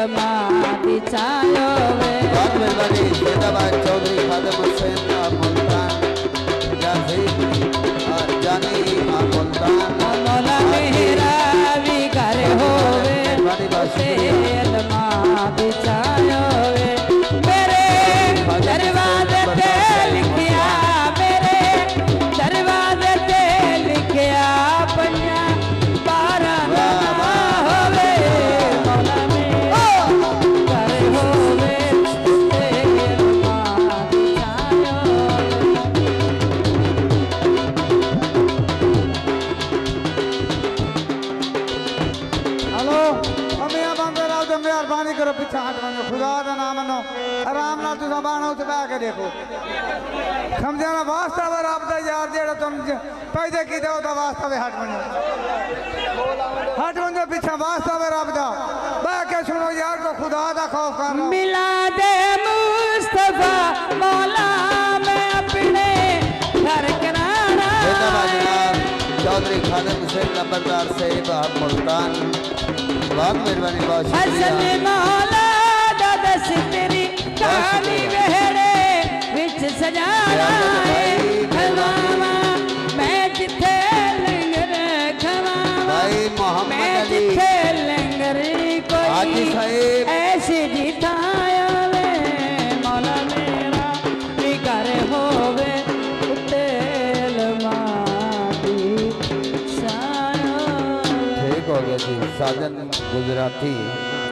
लमादी छायो वे बहुत मेहरबानी जिंदाबाद चौधरी खादम हुसैन मुल्तान जानी मुल्तान मौला मेरा भी घर होवे लमादी छायो वे मेरे दरवाजे पे लिखिया मेरे दरवाजे पे लिखिया पंजा 12 होवे मौला मेरा घर होवे लमादी छायो हेलो हमें बंदे राव तो मेहरबानी करो पीछे हट बनो खुदा का नाम मनो आराम नाल तुसा बाणो ते बह के देखो समझे ना वास्ता वर आप दा यार जेड़ा तुम पैदे की दो दा वास्ता वे हट बनो पीछे वास्ता वर आप दा बह के सुनो यार को खुदा दा खौफ कर मिलादे मुस्तफा मौला मैं अपने घर कराना चौधरी खादम हुसैन नंबरदार साहिब मुल्तान बहुत मेहरबानी बहुत हसन मौला दादा तेरी काली वेहड़े विच सजाना है खवावा मैं जिथे लंगर खवावा भाई मोहम्मद मैं अली जिथे लंगर हाजी कोई साहिब ऐसी जिताया वे मौला मेरा भी घर होवे तेल मादी ठीक हो गया जी साजन गुजराती